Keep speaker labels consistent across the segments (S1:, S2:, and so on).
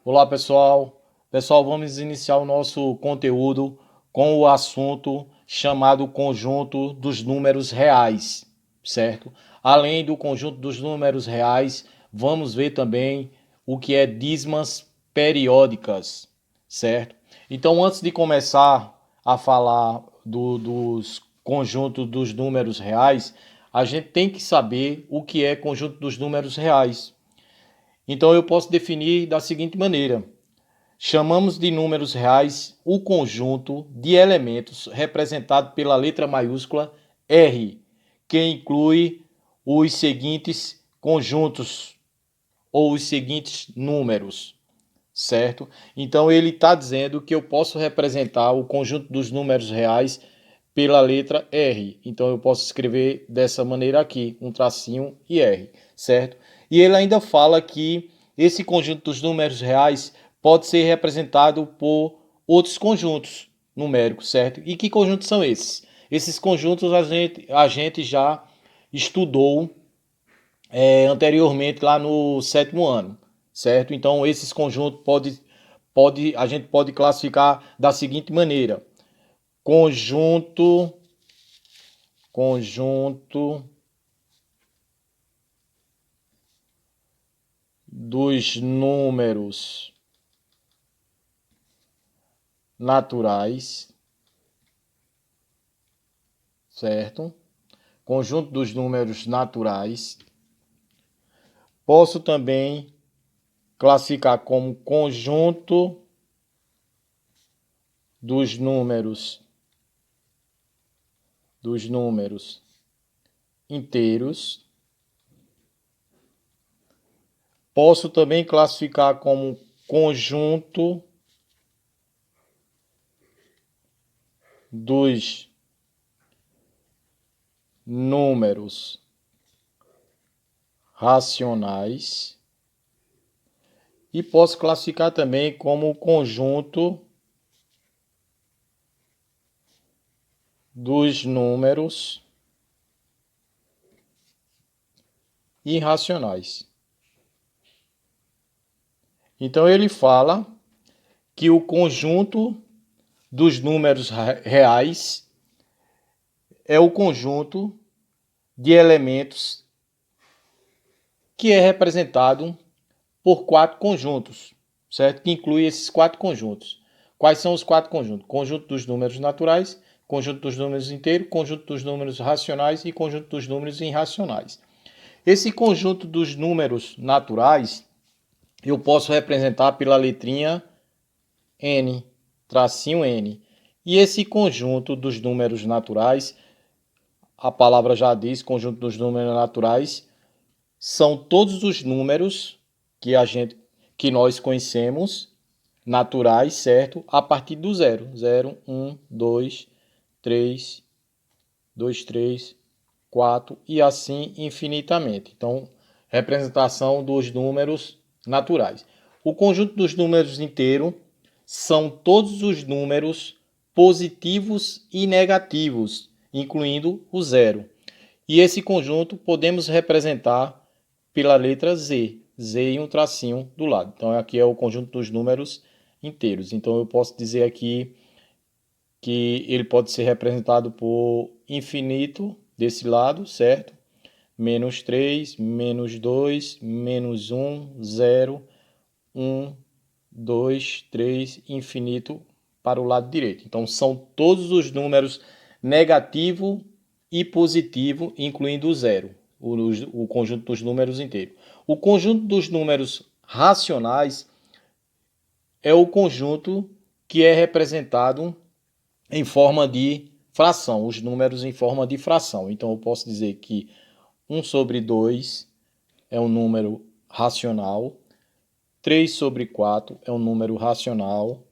S1: Olá, pessoal. Pessoal, vamos iniciar o nosso conteúdo com o assunto chamado conjunto dos números reais, certo? Além do conjunto dos números reais, vamos ver também o que é dízimas periódicas, certo? Então, antes de começar a falar dos conjuntos dos números reais, a gente tem que saber o que é conjunto dos números reais. Então, eu posso definir da seguinte maneira: chamamos de números reais o conjunto de elementos representado pela letra maiúscula R, que inclui os seguintes conjuntos ou os seguintes números, certo? Então ele está dizendo que eu posso representar o conjunto dos números reais pela letra R. Então eu posso escrever dessa maneira aqui, um tracinho e R, certo? E ele ainda fala que esse conjunto dos números reais pode ser representado por outros conjuntos numéricos, certo? E que conjuntos são esses? Esses conjuntos a gente já estudou anteriormente lá no sétimo ano, certo? Então esses conjuntos a gente pode classificar da seguinte maneira: conjunto conjunto dos números naturais, certo? Conjunto dos números naturais. Posso também classificar como conjunto dos números inteiros. Posso também classificar como conjunto dos números racionais e posso classificar também como conjunto dos números irracionais. Então ele fala que o conjunto dos números reais é o conjunto de elementos que é representado por quatro conjuntos, certo? Que inclui esses quatro conjuntos. Quais são os quatro conjuntos? Conjunto dos números naturais, conjunto dos números inteiros, conjunto dos números racionais e conjunto dos números irracionais. Esse conjunto dos números naturais eu posso representar pela letrinha N, tracinho N. E esse conjunto dos números naturais, a palavra já diz, conjunto dos números naturais, são todos os números que nós conhecemos naturais, certo? A partir do zero. 0, 1, 2, 3, 2, 3, 4 e assim infinitamente. Então, representação dos números naturais. O conjunto dos números inteiros são todos os números positivos e negativos, incluindo o zero. E esse conjunto podemos representar pela letra Z, Z e um tracinho do lado. Então aqui é o conjunto dos números inteiros. Então eu posso dizer aqui que ele pode ser representado por infinito desse lado, certo? Menos 3, menos 2, menos 1, 0, 1, 2, 3, infinito para o lado direito. Então são todos os números negativo e positivo, incluindo o zero, o conjunto dos números inteiros. O conjunto dos números racionais é o conjunto que é representado em forma de fração, os números em forma de fração. Então eu posso dizer que 1 sobre 2 é um número racional, 3 sobre 4 é um número racional,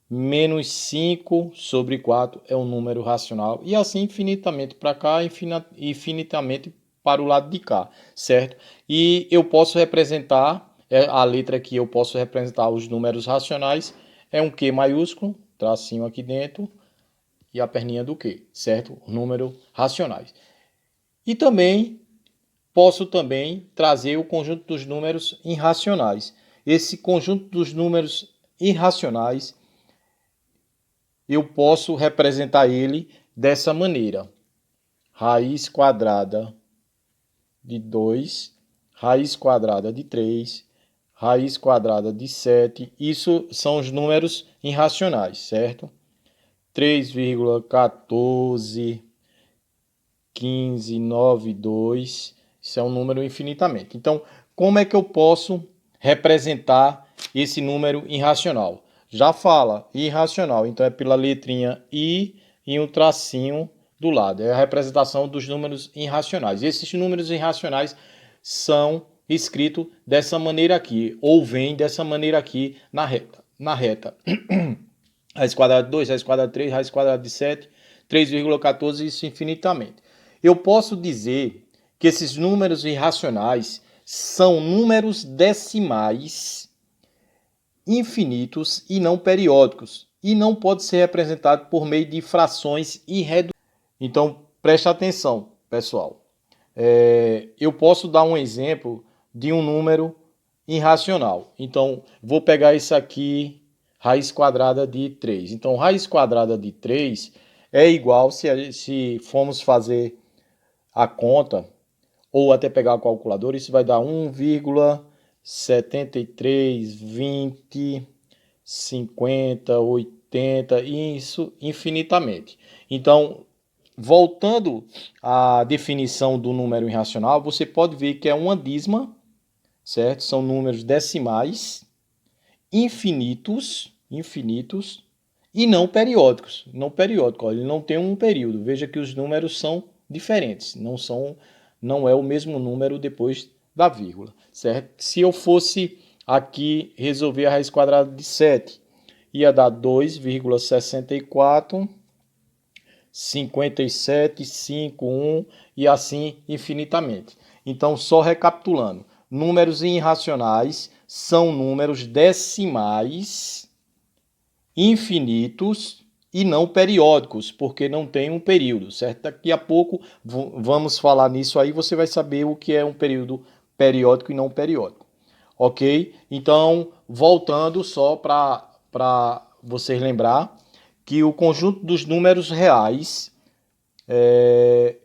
S1: menos 5 sobre 4 é um número racional, e assim infinitamente para cá, infinitamente para o lado de cá, certo? E eu posso representar, a letra que eu posso representar os números racionais é um Q maiúsculo, tracinho aqui dentro, e a perninha do Q, certo? Números racionais. E também posso também trazer o conjunto dos números irracionais. esse conjunto dos números irracionais, eu posso representar ele dessa maneira. Raiz quadrada de 2, raiz quadrada de 3, raiz quadrada de 7. Isso são os números irracionais, certo? 3,14, 15,92. Isso é um número infinitamente. Então, como é que eu posso representar esse número irracional? Já fala, irracional. Então, é pela letrinha I e um tracinho do lado. É a representação dos números irracionais. Esses números irracionais são escritos dessa maneira aqui, ou vêm dessa maneira aqui na reta. Raiz quadrada de 2, raiz quadrada de 3, raiz quadrada de 7, 3,14, isso infinitamente. Eu posso dizer que esses números irracionais são números decimais infinitos e não periódicos, e não pode ser representado por meio de frações irredutíveis. Então, preste atenção, pessoal. Eu posso dar um exemplo de um número irracional. Então, vou pegar isso aqui, raiz quadrada de 3. Então, raiz quadrada de 3 é igual, se formos fazer a conta, ou até pegar a calculadora, isso vai dar 1,73, 20, 50, 80, e isso infinitamente. Então, voltando à definição do número irracional, você pode ver que é uma dízima, certo? São números decimais, infinitos e não periódicos. Não periódico, ele não tem um período. Veja que os números são diferentes, não é o mesmo número depois da vírgula, certo? Se eu fosse aqui resolver a raiz quadrada de 7, ia dar 2,64, 57, 5, 1 e assim infinitamente. Então, só recapitulando, números irracionais são números decimais infinitos e não periódicos, porque não tem um período, certo? Daqui a pouco vamos falar nisso aí, você vai saber o que é um período periódico e não periódico, ok? Então, voltando só para vocês lembrar que o conjunto dos números reais é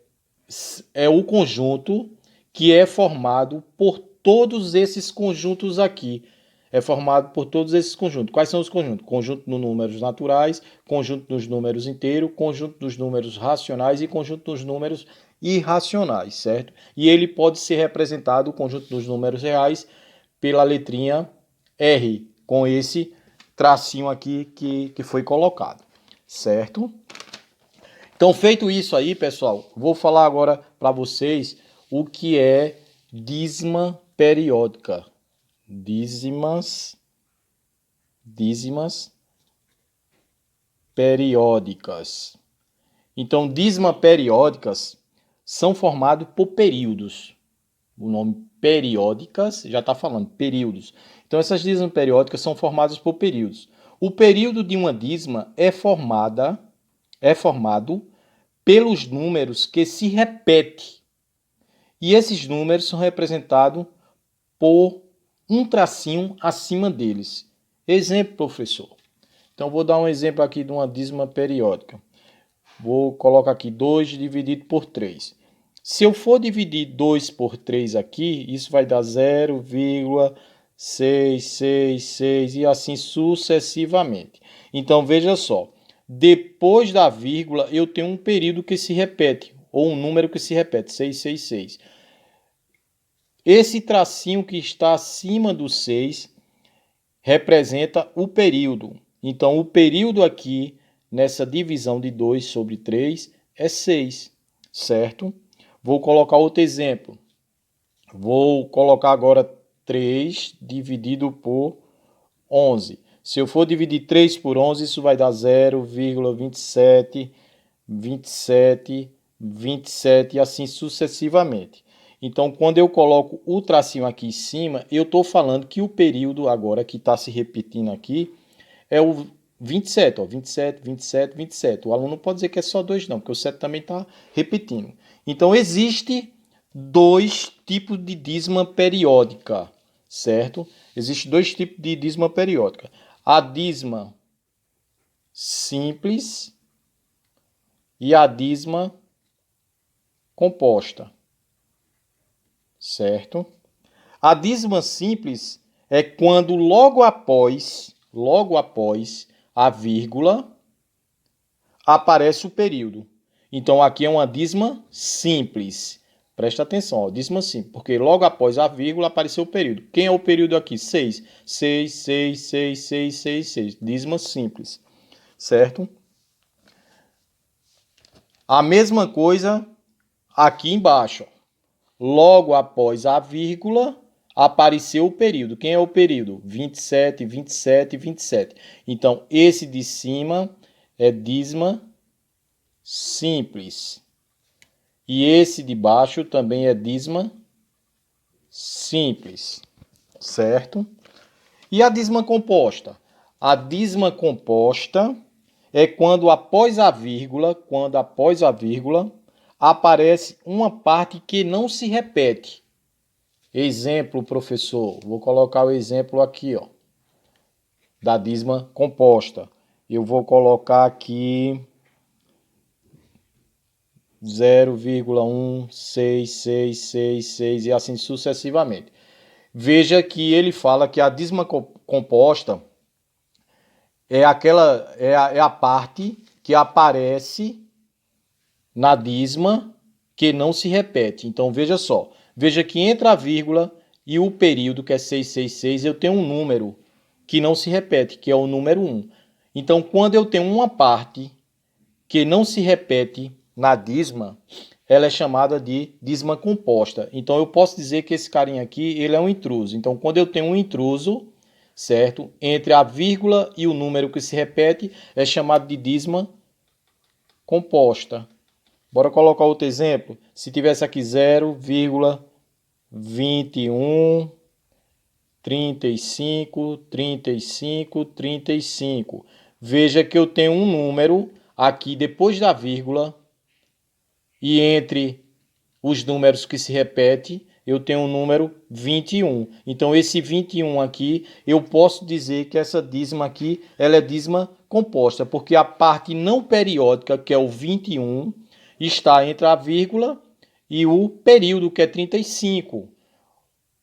S1: o conjunto que é formado por todos esses conjuntos aqui. É formado por todos esses conjuntos. Quais são os conjuntos? Conjunto dos números naturais, conjunto dos números inteiros, conjunto dos números racionais e conjunto dos números irracionais, certo? E ele pode ser representado, o conjunto dos números reais, pela letrinha R, com esse tracinho aqui que foi colocado, certo? Então, feito isso aí, pessoal, vou falar agora para vocês o que é dízima periódica. Dízimas periódicas. Então, dízimas periódicas são formadas por períodos. O nome periódicas já está falando, períodos. Então, essas dízimas periódicas são formadas por períodos. O período de uma dízima é formado pelos números que se repetem. E esses números são representados por um tracinho acima deles. Exemplo, professor. Então, vou dar um exemplo aqui de uma dízima periódica. Vou colocar aqui 2 dividido por 3. Se eu for dividir 2 por 3 aqui, isso vai dar 0,666 e assim sucessivamente. Então, veja só. Depois da vírgula, eu tenho um período que se repete, ou um número que se repete, 666. Esse tracinho que está acima do 6 representa o período. Então, o período aqui, nessa divisão de 2 sobre 3, é 6, certo? Vou colocar outro exemplo. Vou colocar agora 3 dividido por 11. Se eu for dividir 3 por 11, isso vai dar 0,27, 27, 27 e assim sucessivamente. Então, quando eu coloco o tracinho aqui em cima, eu estou falando que o período agora que está se repetindo aqui é o 27, ó, 27, 27, 27. O aluno pode dizer que é só 2 não, porque o 7 também está repetindo. Então, existe 2 tipos de dízima periódica, certo? Existem dois tipos de dízima periódica. A dízima simples e a dízima composta, certo? A dízima simples é quando logo após a vírgula, aparece o período. Então, aqui é uma dízima simples. Presta atenção, ó, dízima simples, porque logo após a vírgula apareceu o período. Quem é o período aqui? 6. 6, 6, 6, 6, 6, 6. Dízima simples, certo? A mesma coisa aqui embaixo. Logo após a vírgula, apareceu o período. Quem é o período? 27, 27, 27. Então, esse de cima é dízima simples. E esse de baixo também é dízima simples, certo? E a dízima composta? A dízima composta é quando após a vírgula, aparece uma parte que não se repete. Exemplo, professor, vou colocar o exemplo aqui, ó, da dízima composta. Eu vou colocar aqui 0,1666 e assim sucessivamente. Veja que ele fala que a dízima composta é a parte que aparece na dízima que não se repete. Então veja só, veja que entre a vírgula e o período, que é 666, eu tenho um número que não se repete, que é o número 1. Então quando eu tenho uma parte que não se repete na dízima, ela é chamada de dízima composta. Então eu posso dizer que esse carinha aqui, ele é um intruso. Então quando eu tenho um intruso, certo? Entre a vírgula e o número que se repete, é chamado de dízima composta. Bora colocar outro exemplo. Se tivesse aqui 0,21, 35, 35, 35. Veja que eu tenho um número aqui depois da vírgula e entre os números que se repetem, eu tenho o número 21. Então, esse 21 aqui, eu posso dizer que essa dízima aqui, ela é dízima composta, porque a parte não periódica, que é o 21, está entre a vírgula e o período, que é 35.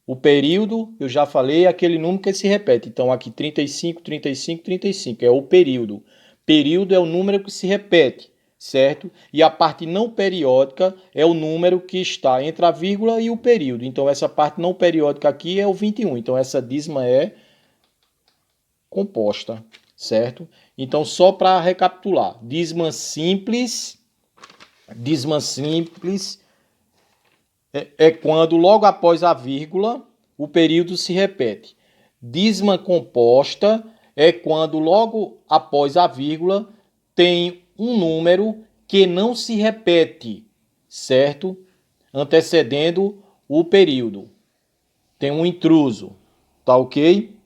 S1: O período, eu já falei, é aquele número que se repete. Então, aqui 35, 35, 35, é o período. Período é o número que se repete, certo? E a parte não periódica é o número que está entre a vírgula e o período. Então, essa parte não periódica aqui é o 21. Então, essa dízima é composta, certo? Então, só para recapitular, dízima simples é quando logo após a vírgula o período se repete. Dízima composta é quando logo após a vírgula tem um número que não se repete, certo? Antecedendo o período. Tem um intruso, tá ok?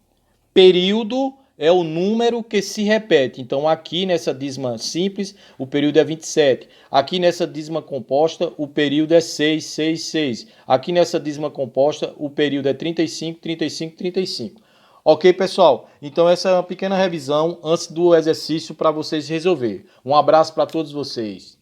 S1: Período é o número que se repete. Então, aqui nessa dízima simples, o período é 27. Aqui nessa dízima composta, o período é 6, 6, 6. Aqui nessa dízima composta, o período é 35, 35, 35. Ok, pessoal? Então, essa é uma pequena revisão antes do exercício para vocês resolverem. Um abraço para todos vocês.